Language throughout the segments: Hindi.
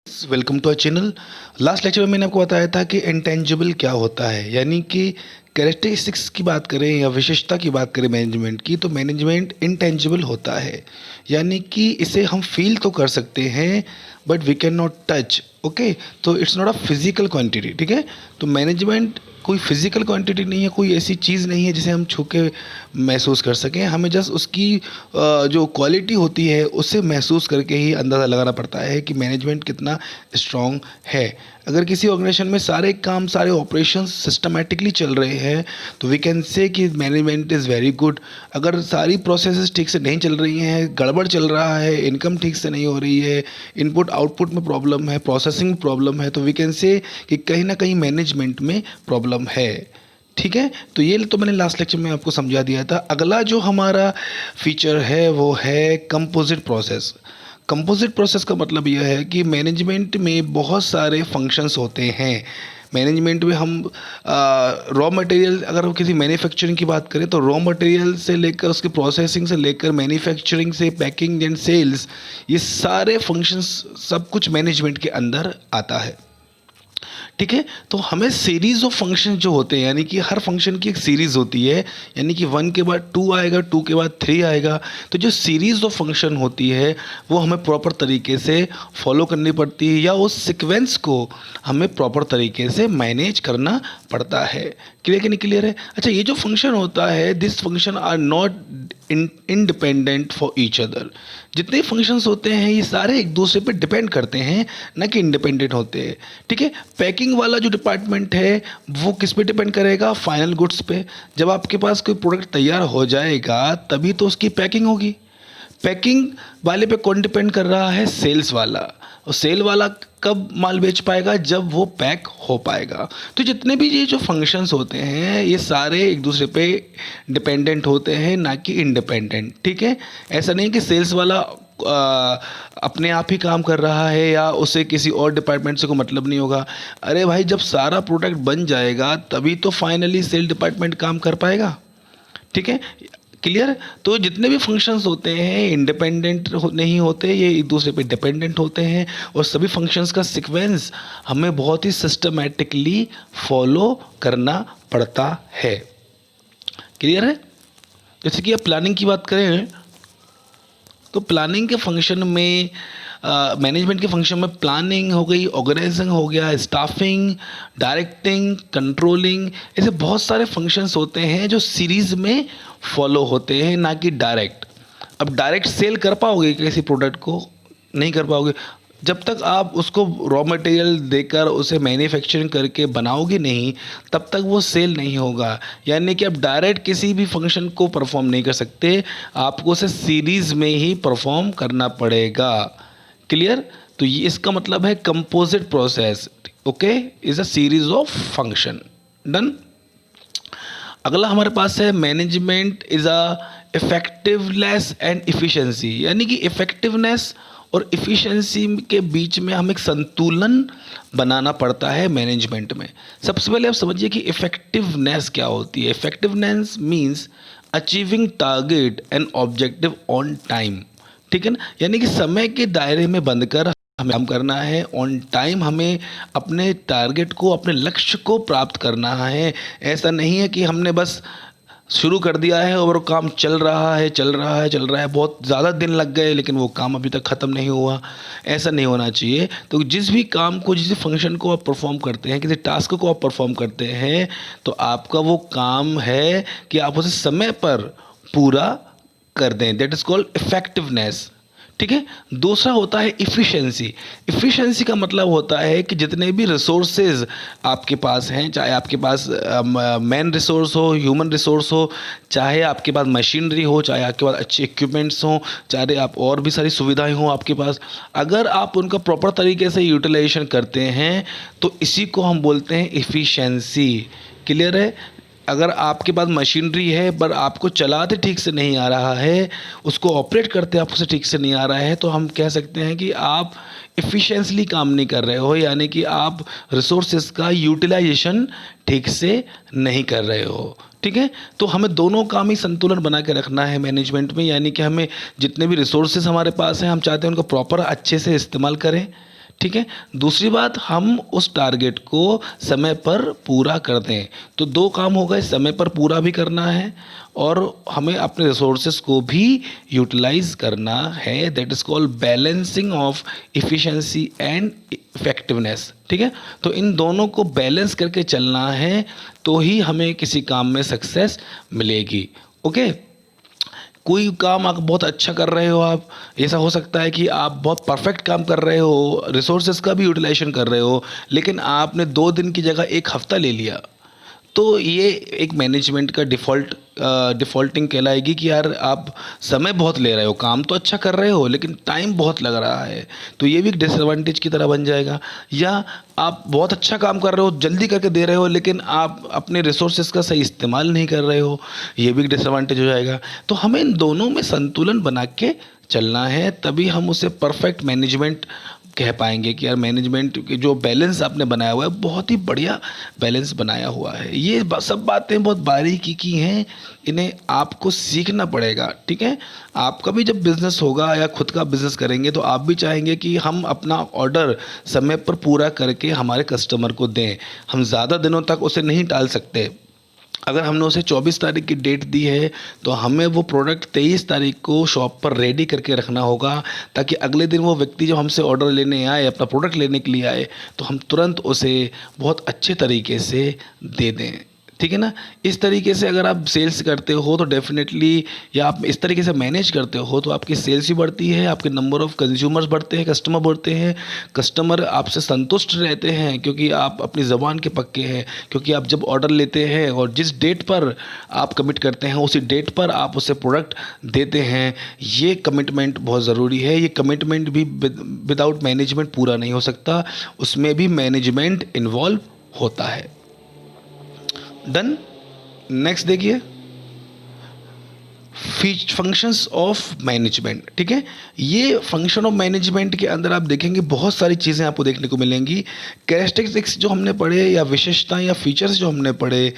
Welcome to our channel. Last lecture में मैंने आपको बताया था कि इंटेंजिबल क्या होता है, यानी कि कैरेक्टरिस्टिक्स की बात करें या विशेषता की बात करें मैनेजमेंट की, तो मैनेजमेंट इंटेंजिबल होता है, यानी कि इसे हम फील तो कर सकते हैं बट वी कैन नॉट टच। ओके, तो it's not a physical quantity. ठीक है, तो मैनेजमेंट कोई फिजिकल क्वांटिटी नहीं है, कोई ऐसी चीज़ नहीं है जिसे हम छू के महसूस कर सकें। हमें जस्ट उसकी जो क्वालिटी होती है उससे महसूस करके ही अंदाज़ा लगाना पड़ता है कि मैनेजमेंट कितना स्ट्रॉन्ग है। अगर किसी ऑर्गेनाइजेशन में सारे काम, सारे ऑपरेशंस सिस्टमेटिकली चल रहे हैं तो वी कैन से कि मैनेजमेंट इज़ वेरी गुड। अगर सारी प्रोसेसेस ठीक से नहीं चल रही हैं, गड़बड़ चल रहा है, इनकम ठीक से नहीं हो रही है, इनपुट आउटपुट में प्रॉब्लम है, प्रोसेसिंग में प्रॉब्लम है, तो वी कैन से कि कहीं ना कहीं मैनेजमेंट में प्रॉब्लम है। ठीक है, तो ये तो मैंने लास्ट लेक्चर में आपको समझा दिया था। अगला जो हमारा फीचर है वो है कंपोजिट प्रोसेस। कंपोजिट प्रोसेस का मतलब यह है कि मैनेजमेंट में बहुत सारे फंक्शंस होते हैं। मैनेजमेंट में हम रॉ मटेरियल, अगर हम किसी मैन्युफैक्चरिंग की बात करें तो रॉ मटेरियल से लेकर उसकी प्रोसेसिंग से लेकर मैन्युफैक्चरिंग से पैकिंग एंड सेल्स, ये सारे फंक्शंस सब कुछ मैनेजमेंट के अंदर आता है। ठीक है, तो हमें सीरीज़ ऑफ फंक्शन जो होते हैं, यानी कि हर फंक्शन की एक सीरीज़ होती है, यानी कि 1 के बाद 2 आएगा, 2 के बाद 3 आएगा। तो जो सीरीज़ ऑफ फंक्शन होती है वो हमें प्रॉपर तरीके से फॉलो करनी पड़ती है, या उस सीक्वेंस को हमें प्रॉपर तरीके से मैनेज करना पड़ता है। क्लियर कि नहीं क्लियर है? अच्छा, ये जो फंक्शन होता है, this function are not independent for each other. जितने फंक्शंस होते हैं ये सारे एक दूसरे पे डिपेंड करते हैं, ना कि इंडिपेंडेंट होते हैं। ठीक है, पैकिंग वाला जो डिपार्टमेंट है वो किस पे डिपेंड करेगा? फाइनल गुड्स पे। जब आपके पास कोई प्रोडक्ट तैयार हो जाएगा तभी तो उसकी पैकिंग होगी। पैकिंग वाले पे कौन डिपेंड कर रहा है? सेल्स वाला। और सेल वाला कब माल बेच पाएगा? जब वो पैक हो पाएगा। तो जितने भी ये जो फंक्शंस होते हैं ये सारे एक दूसरे पे डिपेंडेंट होते हैं, ना कि इंडिपेंडेंट। ठीक है, ऐसा नहीं कि सेल्स वाला अपने आप ही काम कर रहा है या उसे किसी और डिपार्टमेंट से कोई मतलब नहीं होगा। अरे भाई, जब सारा प्रोडक्ट बन जाएगा तभी तो फाइनली सेल डिपार्टमेंट काम कर पाएगा। ठीक है, क्लियर? तो जितने भी फंक्शंस होते हैं इंडिपेंडेंट नहीं होते, ये एक दूसरे पे डिपेंडेंट होते हैं, और सभी फंक्शंस का सीक्वेंस हमें बहुत ही सिस्टमैटिकली फॉलो करना पड़ता है। क्लियर है? जैसे कि अब प्लानिंग की बात करें तो प्लानिंग के फंक्शन में, मैनेजमेंट के फंक्शन में प्लानिंग हो गई, ऑर्गेनाइजिंग हो गया, स्टाफिंग, डायरेक्टिंग, कंट्रोलिंग, ऐसे बहुत सारे फंक्शंस होते हैं जो सीरीज़ में फॉलो होते हैं, ना कि डायरेक्ट। अब डायरेक्ट सेल कर पाओगे किसी प्रोडक्ट को? नहीं कर पाओगे। जब तक आप उसको रॉ मटेरियल देकर उसे मैन्युफैक्चरिंग करके बनाओगे नहीं, तब तक वो सेल नहीं होगा। यानी कि आप डायरेक्ट किसी भी फंक्शन को परफॉर्म नहीं कर सकते, आपको उसे सीरीज़ में ही परफॉर्म करना पड़ेगा। क्लियर? तो ये इसका मतलब है composite process. Okay, is a series of function. Done. अगला हमारे पास है management is a effectiveness and efficiency, यानी कि इफ़ेक्टिवनेस और इफ़िशेंसी के बीच में हमें एक संतुलन बनाना पड़ता है मैनेजमेंट में। सबसे पहले आप समझिए कि इफ़ेक्टिवनेस क्या होती है। Effectiveness means achieving target and objective on time. ठीक है ना, यानी कि समय के दायरे में बंधकर हमें काम करना है, ऑन टाइम हमें अपने टारगेट को, अपने लक्ष्य को प्राप्त करना है। ऐसा नहीं है कि हमने बस शुरू कर दिया है और वो काम चल रहा है, चल रहा है, चल रहा है, बहुत ज़्यादा दिन लग गए लेकिन वो काम अभी तक ख़त्म नहीं हुआ। ऐसा नहीं होना चाहिए। तो जिस भी काम को, जिस फंक्शन को आप परफॉर्म करते हैं, किसी टास्क को आप परफॉर्म करते हैं, तो आपका वो काम है कि आप उसे समय पर पूरा कर दें। That is called effectiveness. ठीक है, दूसरा होता है इफ़िशेंसी। इफ़िशेंसी का मतलब होता है कि जितने भी रिसोर्सेज आपके पास हैं, चाहे आपके पास मैन रिसोर्स हो, ह्यूमन रिसोर्स हो, चाहे आपके पास मशीनरी हो, चाहे आपके पास अच्छे इक्विपमेंट्स हों, चाहे आप और भी सारी सुविधाएं हों आपके पास, अगर आप उनका प्रॉपर तरीके से यूटिलाइजेशन करते हैं तो इसी को हम बोलते हैं इफ़िशेंसी। क्लियर है? अगर आपके पास मशीनरी है पर आपको चलाते ठीक से नहीं आ रहा है, उसको ऑपरेट करते आपको ठीक से नहीं आ रहा है, तो हम कह सकते हैं कि आप इफ़िशेंटली काम नहीं कर रहे हो, यानी कि आप रिसोर्सेज का यूटिलाइजेशन ठीक से नहीं कर रहे हो। ठीक है, तो हमें दोनों काम ही संतुलन बना के रखना है मैनेजमेंट में, यानी कि हमें जितने भी रिसोर्सेज हमारे पास हैं हम चाहते हैं उनका प्रॉपर अच्छे से इस्तेमाल करें। ठीक है। दूसरी बात, हम उस टारगेट को समय पर पूरा कर दें। तो दो काम हो गए, समय पर पूरा भी करना है और हमें अपने रिसोर्सेज को भी यूटिलाइज करना है। That is called balancing of efficiency and effectiveness. ठीक है। तो इन दोनों को बैलेंस करके चलना है, तो ही हमें किसी काम में सक्सेस मिलेगी। ओके। कोई काम आप बहुत अच्छा कर रहे हो, आप ऐसा हो सकता है कि आप बहुत परफेक्ट काम कर रहे हो, रिसोर्सेज का भी यूटिलाइजेशन कर रहे हो, लेकिन आपने 2 दिन की जगह 1 हफ्ता ले लिया, तो ये एक मैनेजमेंट का डिफ़ॉल्टिंग कहलाएगी कि यार आप समय बहुत ले रहे हो, काम तो अच्छा कर रहे हो लेकिन टाइम बहुत लग रहा है, तो ये भी एक डिसएडवांटेज की तरह बन जाएगा। या आप बहुत अच्छा काम कर रहे हो, जल्दी करके दे रहे हो, लेकिन आप अपने रिसोर्सेज का सही इस्तेमाल नहीं कर रहे हो, ये भी एक डिसएडवांटेज हो जाएगा। तो हमें इन दोनों में संतुलन बना के चलना है, तभी हम उसे परफेक्ट मैनेजमेंट कह पाएंगे कि यार मैनेजमेंट के जो बैलेंस आपने बनाया हुआ है, बहुत ही बढ़िया बैलेंस बनाया हुआ है। ये सब बातें बहुत बारीकी की हैं, इन्हें आपको सीखना पड़ेगा। ठीक है। आपका भी जब बिजनेस होगा या खुद का बिजनेस करेंगे, तो आप भी चाहेंगे कि हम अपना ऑर्डर समय पर पूरा करके हमारे कस्टमर को दें। हम ज़्यादा दिनों तक उसे नहीं टाल सकते। अगर हमने उसे 24 तारीख की डेट दी है, तो हमें वो प्रोडक्ट 23 तारीख को शॉप पर रेडी करके रखना होगा, ताकि अगले दिन वो व्यक्ति जब हमसे ऑर्डर लेने आए, अपना प्रोडक्ट लेने के लिए आए, तो हम तुरंत उसे बहुत अच्छे तरीके से दे दें। ठीक है ना। इस तरीके से अगर आप सेल्स करते हो तो डेफिनेटली, या आप इस तरीके से मैनेज करते हो तो आपकी सेल्स भी बढ़ती है, आपके नंबर ऑफ़ कंज्यूमर्स बढ़ते हैं, कस्टमर बढ़ते हैं, कस्टमर आपसे संतुष्ट रहते हैं क्योंकि आप अपनी ज़बान के पक्के हैं। क्योंकि आप जब ऑर्डर लेते हैं और जिस डेट पर आप कमिट करते हैं, उसी डेट पर आप उसे प्रोडक्ट देते हैं। ये कमिटमेंट बहुत ज़रूरी है। ये कमिटमेंट भी विदाउट मैनेजमेंट पूरा नहीं हो सकता, उसमें भी मैनेजमेंट इन्वॉल्व होता है। डन। नेक्स्ट देखिए, फंक्शंस ऑफ मैनेजमेंट। ठीक है। ये फंक्शन ऑफ मैनेजमेंट के अंदर आप देखेंगे बहुत सारी चीज़ें आपको देखने को मिलेंगी। कैरेक्टरिस्टिक्स जो हमने पढ़े, या विशेषताएं या फीचर्स जो हमने पढ़े,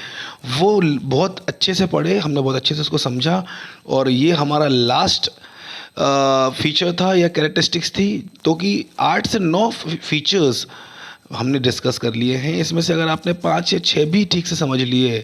वो बहुत अच्छे से पढ़े, हमने बहुत अच्छे से उसको समझा, और ये हमारा लास्ट फीचर था या कैरेक्टरिस्टिक्स थी। तो कि 8 से 9 फीचर्स हमने डिस्कस कर लिए हैं। इसमें से अगर आपने 5 या 6 भी ठीक से समझ लिए,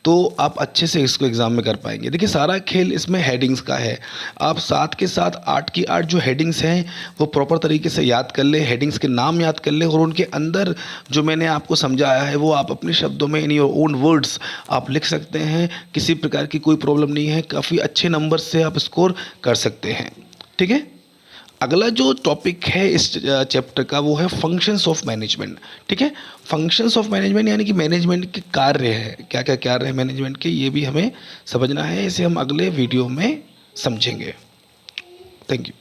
तो आप अच्छे से इसको एग्ज़ाम में कर पाएंगे। देखिए, सारा खेल इसमें हेडिंग्स का है। आप साथ के साथ 8 की 8 जो हेडिंग्स हैं वो प्रॉपर तरीके से याद कर ले, हेडिंग्स के नाम याद कर ले, और उनके अंदर जो मैंने आपको समझाया है वो आप अपने शब्दों में, इन योर ओन वर्ड्स आप लिख सकते हैं। किसी प्रकार की कोई प्रॉब्लम नहीं है, काफ़ी अच्छे नंबर से आप स्कोर कर सकते हैं। ठीक है। अगला जो टॉपिक है इस चैप्टर का, वो है फंक्शंस ऑफ मैनेजमेंट। ठीक है। फंक्शंस ऑफ मैनेजमेंट यानी कि मैनेजमेंट के कार्य हैं, क्या क्या कार्य है मैनेजमेंट के, ये भी हमें समझना है। इसे हम अगले वीडियो में समझेंगे। Thank you.